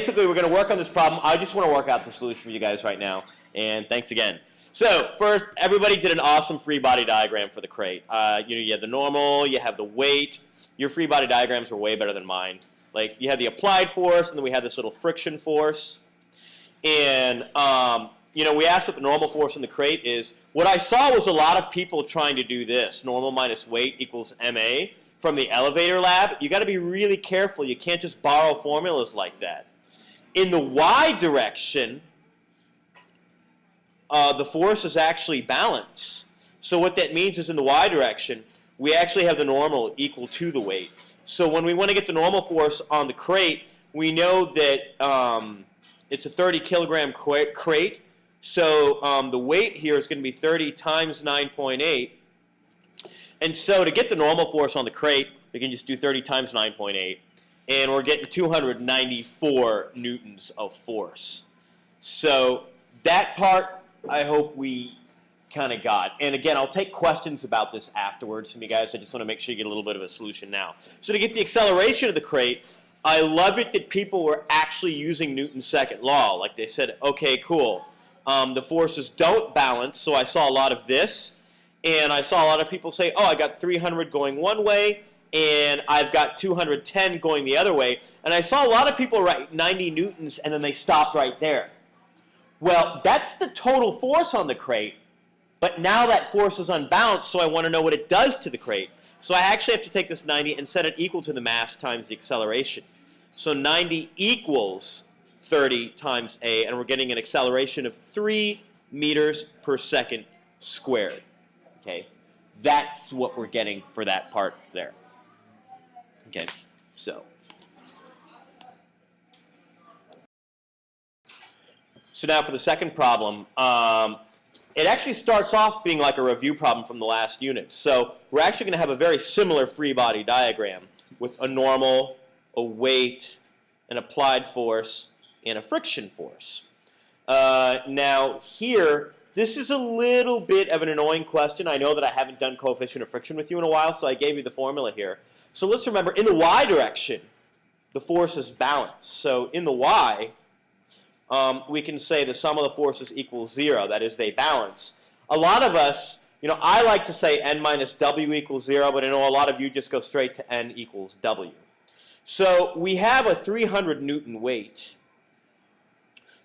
basically, we're going to work on this problem. I just want to work out the solution for you guys right now. And thanks again. So first, everybody did an awesome free body diagram for the crate. You have the normal, you have the weight. Your free body diagrams were way better than mine. Like, you had the applied force, and then we had this little friction force. And, we asked what the normal force in the crate is. What I saw was a lot of people trying to do this, normal minus weight equals MA, from the elevator lab. You got to be really careful. You can't just borrow formulas like that. In the y direction, the force is actually balanced. So what that means is in the y direction, we actually have the normal equal to the weight. So when we want to get the normal force on the crate, we know that it's a 30 kilogram crate. So the weight here is going to be 30 times 9.8. And so to get the normal force on the crate, we can just do 30 times 9.8. And we're getting 294 newtons of force. So that part, I hope we kind of got. And again, I'll take questions about this afterwards from you guys. I just want to make sure you get a little bit of a solution now. So to get the acceleration of the crate, I love it that people were actually using Newton's second law. Like they said, okay, cool. The forces don't balance, so I saw a lot of this. And I saw a lot of people say, oh, I got 300 going one way, and I've got 210 going the other way. And I saw a lot of people write 90 newtons, and then they stopped right there. Well, that's the total force on the crate, but now that force is unbalanced, so I want to know what it does to the crate. So I actually have to take this 90 and set it equal to the mass times the acceleration. So 90 equals 30 times a, and we're getting an acceleration of 3 meters per second squared. Okay, that's what we're getting for that part there. Okay, so now for the second problem, it actually starts off being like a review problem from the last unit. So we're actually going to have a very similar free body diagram with a normal, a weight, an applied force, and a friction force. Now here, this is a little bit of an annoying question. I know that I haven't done coefficient of friction with you in a while, so I gave you the formula here. So let's remember, in the y direction, the force is balanced. So in the y, we can say the sum of the forces equals 0. That is, they balance. A lot of us, I like to say n minus w equals 0, but I know a lot of you just go straight to n equals w. So we have a 300 Newton weight.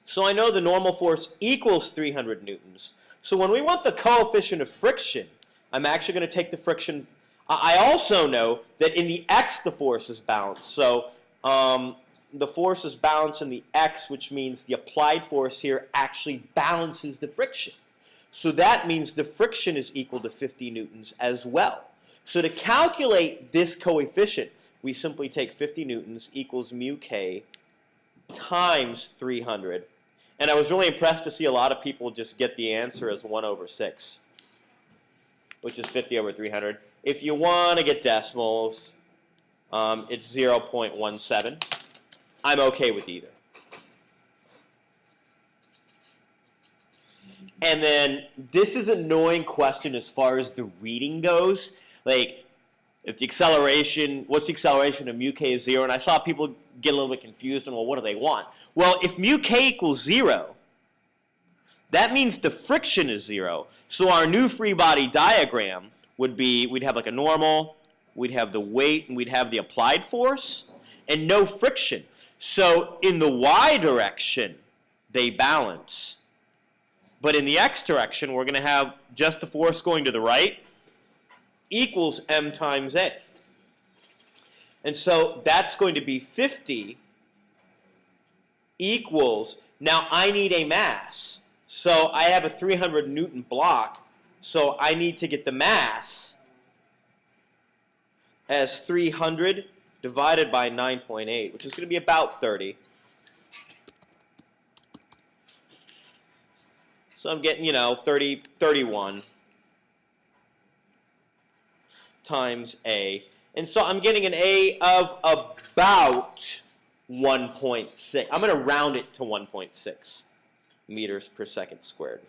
So I know the normal force equals 300 newtons. So when we want the coefficient of friction, I'm actually going to take the friction. I also know that in the x the force is balanced. So the force is balanced in the x, which means the applied force here actually balances the friction. So that means the friction is equal to 50 newtons as well. So to calculate this coefficient, we simply take 50 newtons equals mu k times 300. And I was really impressed to see a lot of people just get the answer as 1 over 6, which is 50 over 300. If you want to get decimals, it's 0.17. I'm okay with either. And then this is an annoying question as far as the reading goes. Like, if the acceleration, what's the acceleration of mu k is 0? And I saw people get a little bit confused on, well, what do they want? Well, if mu k equals 0, that means the friction is 0. So our new free body diagram would be, we'd have like a normal, we'd have the weight, and we'd have the applied force, and no friction. So in the y direction, they balance. But in the x direction, we're going to have just the force going to the right equals m times a. And so that's going to be 50 equals, now I need a mass. So I have a 300 Newton block, so I need to get the mass as 300 divided by 9.8, which is going to be about 30. So I'm getting, 31 times A. And so I'm getting an A of about 1.6. I'm going to round it to 1.6 meters per second squared.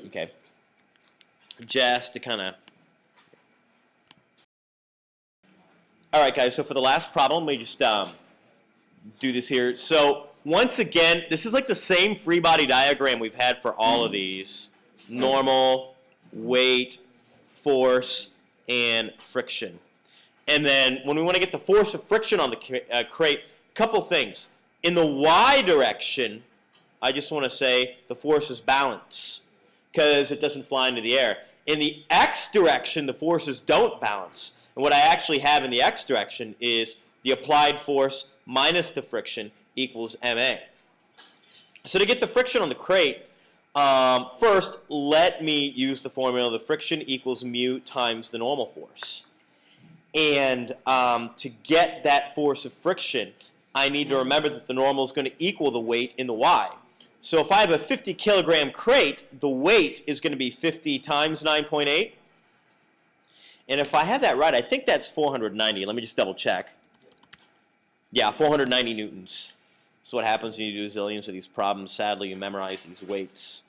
Okay. Just to kind of... All right, guys, so for the last problem, let me just do this here. So once again, this is like the same free body diagram we've had for all of these. Normal, weight, force, and friction. And then when we want to get the force of friction on the crate, a couple things. In the y direction, I just want to say the force is balanced because it doesn't fly into the air. In the x direction, the forces don't balance. And what I actually have in the x direction is the applied force minus the friction equals ma. So to get the friction on the crate, first let me use the formula. The friction equals mu times the normal force. And to get that force of friction, I need to remember that the normal is going to equal the weight in the y. So if I have a 50 kilogram crate, the weight is going to be 50 times 9.8. And if I have that right, I think that's 490. Let me just double check. Yeah, 490 newtons. So what happens when you do zillions of these problems? Sadly, you memorize these weights.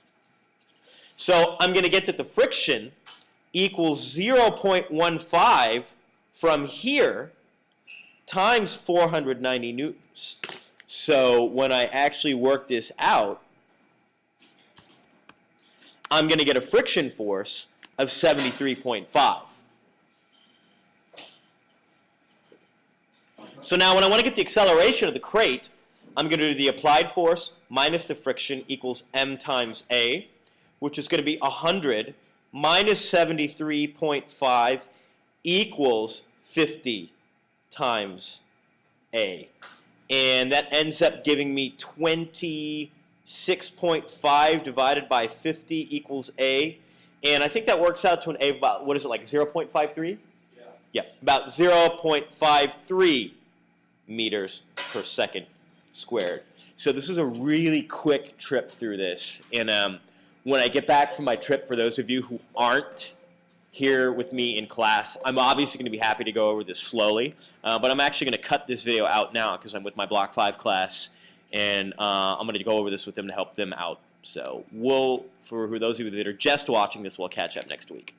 So I'm going to get that the friction equals 0.15 from here times 490 newtons. So when I actually work this out, I'm going to get a friction force of 73.5. So now when I want to get the acceleration of the crate, I'm going to do the applied force minus the friction equals m times a, which is going to be 100 minus 73.5 equals 50 times a. And that ends up giving me 26.5 divided by 50 equals a. And I think that works out to an a of about, what is it, like 0.53? Yeah, about 0.53 meters per second squared. So this is a really quick trip through this. And when I get back from my trip, for those of you who aren't here with me in class, I'm obviously going to be happy to go over this slowly, but I'm actually going to cut this video out now because I'm with my Block 5 class, and I'm going to go over this with them to help them out. So for those of you that are just watching this, we'll catch up next week.